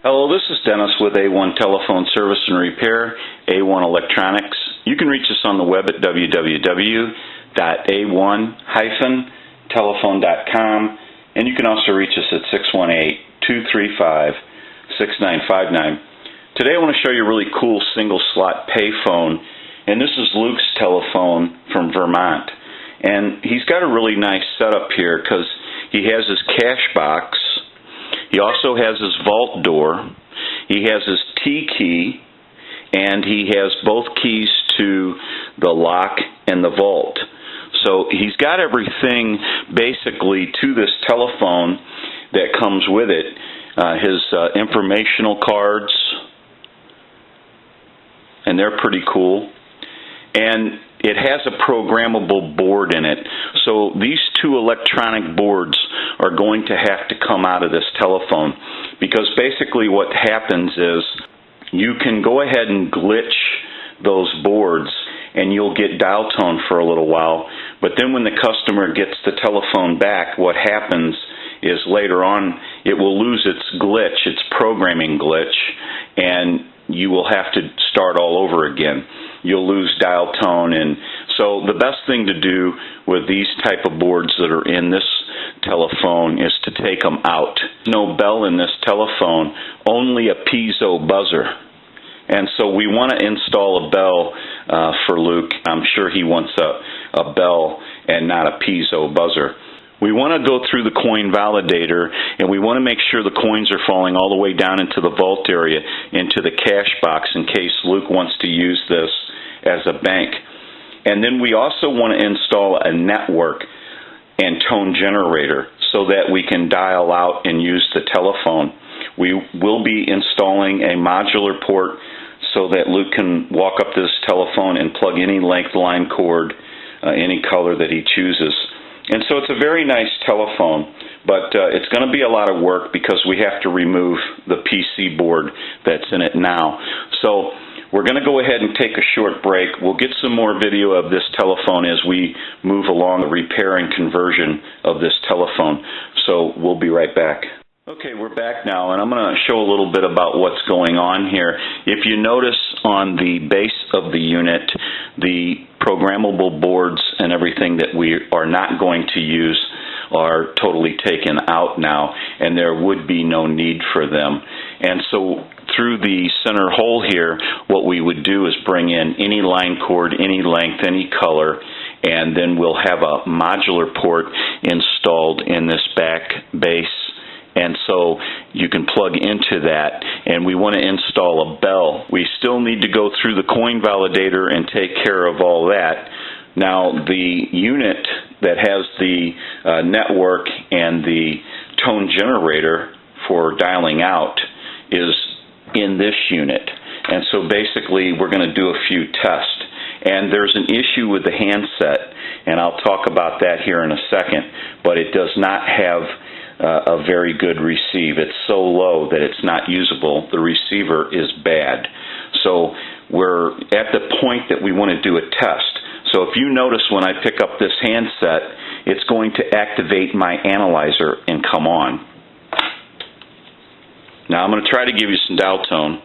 Hello, this is Dennis with A1 Telephone Service and Repair, A1 Electronics. You can reach us on the web at www.a1-telephone.com, and you can also reach us at 618-235-6959. Today I want to show you a really cool single slot payphone, and this is Luke's telephone from Vermont. And he's got a really nice setup here because he has his cash box. He also has his vault door, he has his T key, and he has both keys to the lock and the vault. So he's got everything basically to this telephone that comes with it. His informational cards, and they're pretty cool. And it has a programmable board in it. So these two electronic boards are going to have to come out of this telephone, because basically what happens is you can go ahead and glitch those boards and you'll get dial tone for a little while, but then when the customer gets the telephone back, what happens is later on it will lose its glitch, its programming glitch, and you will have to start all over again. You'll lose dial tone, and so the best thing to do with these type of boards that are in this telephone is to take them out. No bell in this telephone, only a piezo buzzer. And so we want to install a bell for Luke. I'm sure he wants a bell and not a piezo buzzer. We want to go through the coin validator, and we want to make sure the coins are falling all the way down into the vault area, into the cash box, in case Luke wants to use this as a bank. And then we also want to install a network and tone generator so that we can dial out and use the telephone. We will be installing a modular port so that Luke can walk up this telephone and plug any length line cord, any color that he chooses. And so it's a very nice telephone, but it's going to be a lot of work because we have to remove the PC board that's in it now. So we're going to go ahead and take a short break. We'll get some more video of this telephone as we move along the repair and conversion of this telephone. So we'll be right back. Okay, we're back now, and I'm going to show a little bit about what's going on here. If you notice on the base of the unit, the programmable boards and everything that we are not going to use are totally taken out now, and there would be no need for them. And so through the center hole here, what we would do is bring in any line cord, any length, any color, and then we'll have a modular port installed in this back base. And so you can plug into that, and we want to install a bell. We still need to go through the coin validator and take care of all that. Now, the unit that has the network and the tone generator for dialing out is in this unit. And so basically we're going to do a few tests. And there's an issue with the handset, and I'll talk about that here in a second, but it does not have a very good receive. It's so low that it's not usable. The receiver is bad. So we're at the point that we want to do a test. So if you notice when I pick up this handset, it's going to activate my analyzer and come on. Now I'm going to try to give you some dial tone,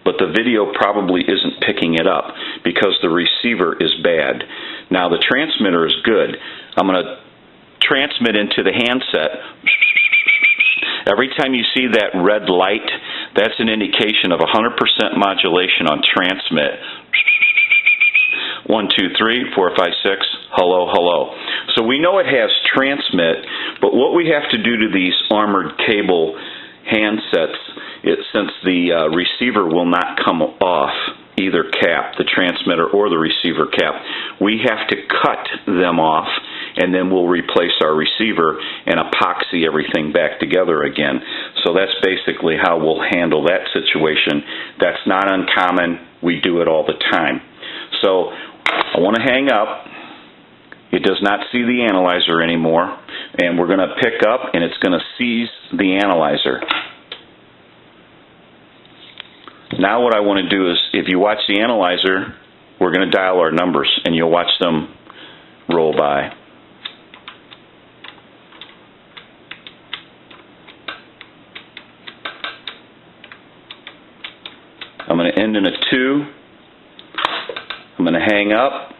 but the video probably isn't picking it up because the receiver is bad. Now the transmitter is good. I'm going to transmit into the handset. Every time you see that red light, that's an indication of 100% modulation on transmit. 1, 2, 3, 4, 5, 6, hello, hello. So we know it has transmit, but what we have to do to these armored cable handsets, since the receiver will not come off either cap, the transmitter or the receiver cap, we have to cut them off, and then we'll replace our receiver and epoxy everything back together again. So that's basically how we'll handle that situation. That's not uncommon. We do it all the time. So I want to hang up. It does not see the analyzer anymore, and we're going to pick up, and it's going to seize the analyzer. Now what I want to do is, if you watch the analyzer, we're going to dial our numbers, and you'll watch them roll by. end in a 2. I'm going to hang up.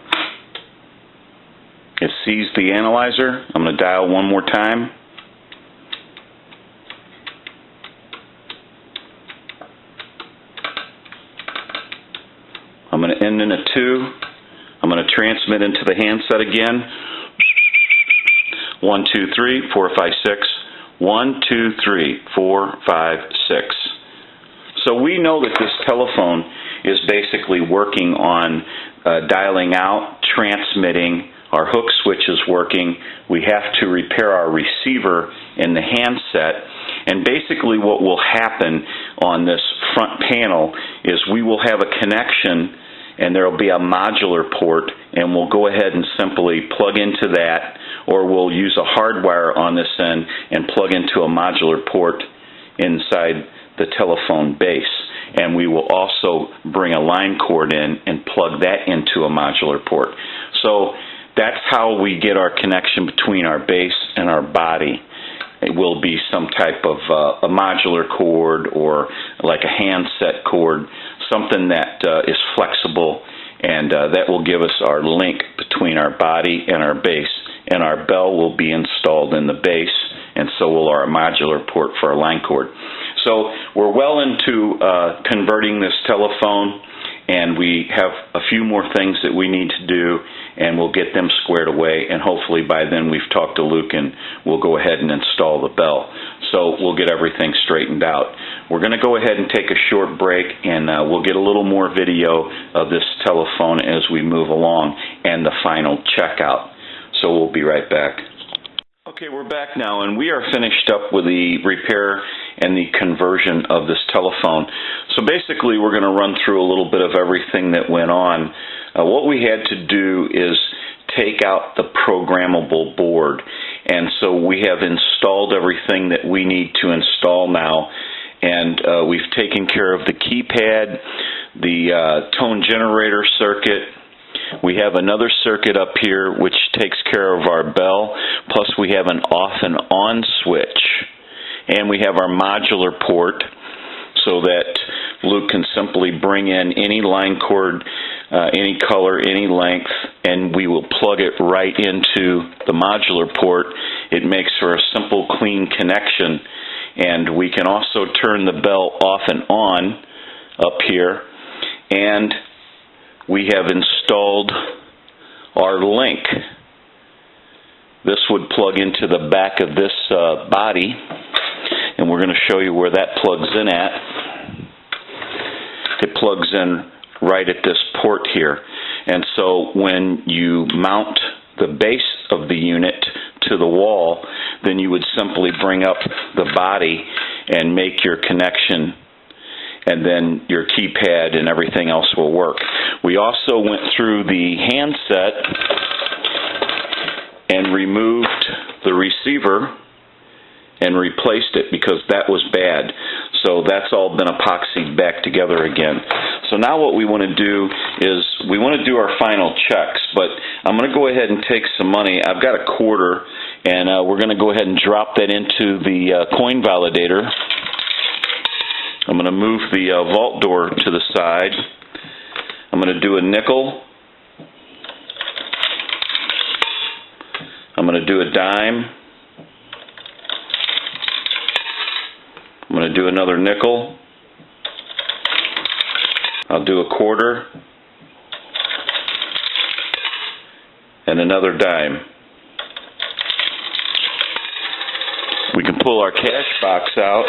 It sees the analyzer. I'm going to dial one more time. I'm going to end in a 2. I'm going to transmit into the handset again. 1, 2, 3, 4, 5, 6. 1, 2, 3, 4, 5, 6. So we know that this telephone is basically working on dialing out, transmitting. Our hook switch is working. We have to repair our receiver in the handset. And basically what will happen on this front panel is we will have a connection, and there will be a modular port, and we'll go ahead and simply plug into that, or we'll use a hardwire on this end and plug into a modular port inside the telephone base. And we will also bring a line cord in and plug that into a modular port. So that's how we get our connection between our base and our body. It will be some type of a modular cord or like a handset cord, something that is flexible, and that will give us our link between our body and our base. And our bell will be installed in the base, and so will our modular port for our line cord. So we're well into converting this telephone, and we have a few more things that we need to do, and we'll get them squared away, and hopefully by then we've talked to Luke and we'll go ahead and install the bell. So we'll get everything straightened out. We're going to go ahead and take a short break, and we'll get a little more video of this telephone as we move along and the final checkout. So we'll be right back. Okay, we're back now, and we are finished up with the repair and the conversion of this telephone. So basically we're going to run through a little bit of everything that went on. What we had to do is take out the programmable board, and so we have installed everything that we need to install now, and we've taken care of the keypad, the tone generator circuit. We have another circuit up here which takes care of our bell, plus we have an off and on switch, and we have our modular port so that Luke can simply bring in any line cord, any color, any length, and we will plug it right into the modular port. It makes for a simple, clean connection, and we can also turn the bell off and on up here, and we have installed our link. This would plug into the back of this body, and we're going to show you where that plugs in at. It plugs in right at this port here. And so when you mount the base of the unit to the wall, then you would simply bring up the body and make your connection, and then your keypad and everything else will work. We also went through the handset and removed the receiver and replaced it because that was bad. So that's all been epoxied back together again. So now what we want to do is we want to do our final checks, but I'm going to go ahead and take some money. I've got a quarter, and we're going to go ahead and drop that into the coin validator. I'm going to move the vault door to the side. I'm going to do a nickel. I'm going to do a dime. I'm going to do another nickel. I'll do a quarter. And another dime. We can pull our cash box out.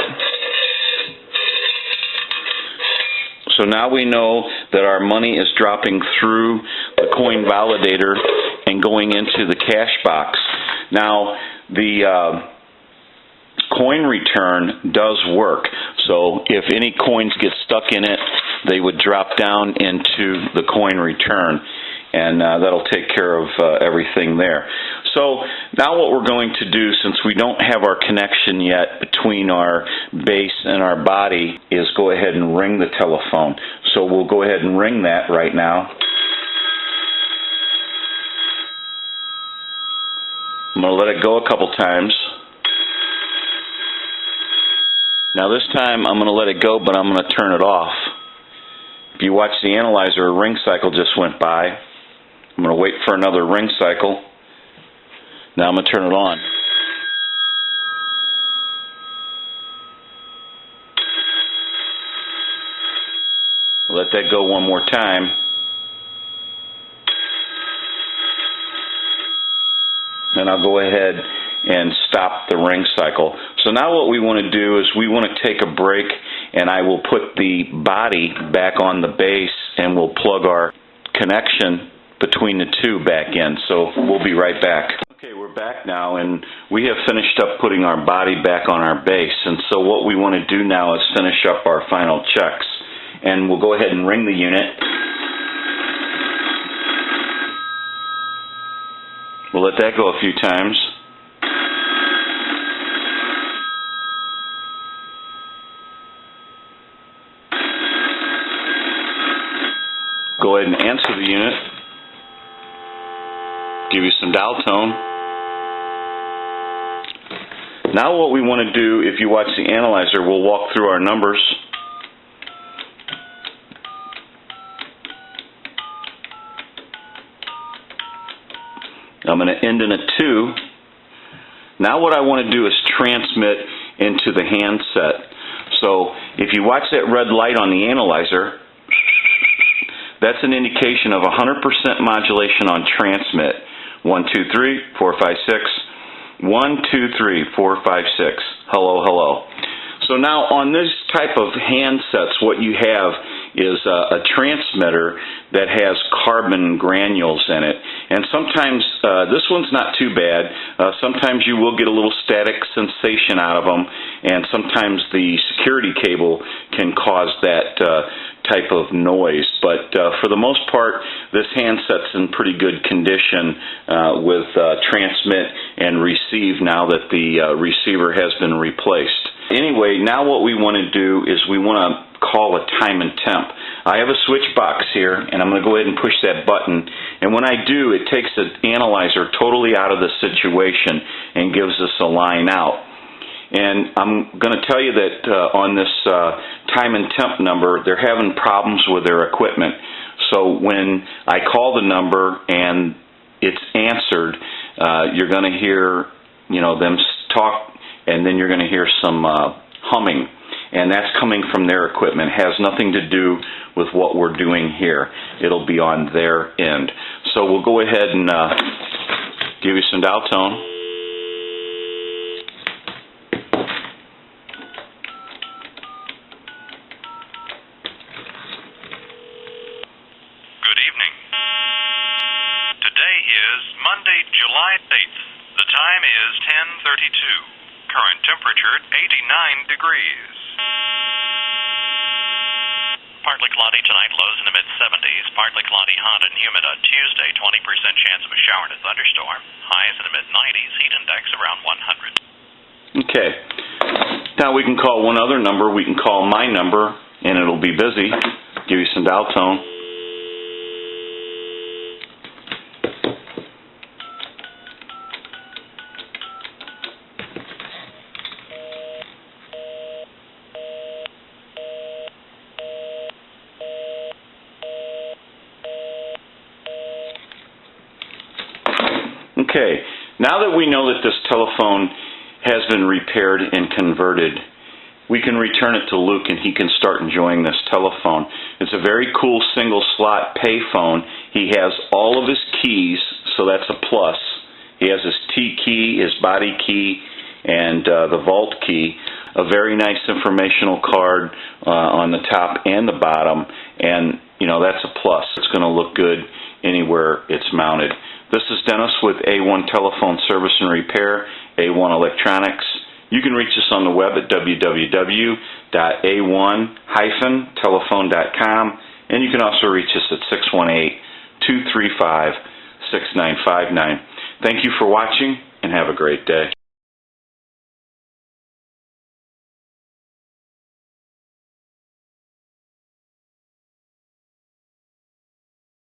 So now we know that our money is dropping through the coin validator and going into the cash box. Now, the coin return does work. So if any coins get stuck in it, they would drop down into the coin return, and that'll take care of everything there. So now what we're going to do, since we don't have our connection yet between our base and our body, is go ahead and ring the telephone. So we'll go ahead and ring that right now. I'm going to let it go a couple times. Now this time I'm going to let it go, but I'm going to turn it off. If you watch the analyzer, a ring cycle just went by. I'm going to wait for another ring cycle. Now I'm going to turn it on. Let that go one more time. Then I'll go ahead and stop the ring cycle. So now what we want to do is we want to take a break, and I will put the body back on the base, and we'll plug our connection between the two back in. So we'll be right back. Okay, we're back now, and we have finished up putting our body back on our base. And so what we want to do now is finish up our final checks. And we'll go ahead and ring the unit. We'll let that go a few times. Go ahead and answer the unit. Give you some dial tone. Now what we want to do, if you watch the analyzer, we'll walk through our numbers. I'm going to end in a 2. Now what I want to do is transmit into the handset. So if you watch that red light on the analyzer, that's an indication of 100% modulation on transmit. 1, 2, 3, 4, 5, 6. 1, 2, 3, 4, 5, 6. Hello, hello. So now on this type of handsets, what you have is a transmitter that has carbon granules in it. And sometimes, this one's not too bad. Sometimes you will get a little static sensation out of them, and sometimes the security cable can cause that type of noise. But for the most part, this handset's in pretty good condition with transmit and receive now that the receiver has been replaced. Anyway, now what we want to do is we want to call a time and temp. I have a switch box here, and I'm going to go ahead and push that button. And when I do, it takes the analyzer totally out of the situation and gives us a line out. And I'm going to tell you that on this time and temp number, they're having problems with their equipment. So when I call the number and it's answered, you're going to hear, them talk, and then you're going to hear some humming. And that's coming from their equipment. It has nothing to do with what we're doing here. It'll be on their end. So we'll go ahead and give you some dial tone. Good evening. Today is Monday, July 8th. The time is 10:32. Current temperature 89 degrees. Partly cloudy tonight, lows in the mid-70s. Partly cloudy, hot and humid on Tuesday. 20% chance of a shower and a thunderstorm. Highs in the mid-90s. Heat index around 100. Okay. Now we can call one other number. We can call my number, and it'll be busy. Give you some dial tone. Okay, now that we know that this telephone has been repaired and converted, we can return it to Luke and he can start enjoying this telephone. It's a very cool single slot payphone. He has all of his keys, so that's a plus. He has his T key, his body key, and the vault key. A very nice informational card on the top and the bottom, and that's a plus. It's going to look good anywhere it's mounted. This is Dennis with A1 Telephone Service and Repair, A1 Electronics. You can reach us on the web at www.a1-telephone.com, and you can also reach us at 618-235-6959. Thank you for watching, and have a great day.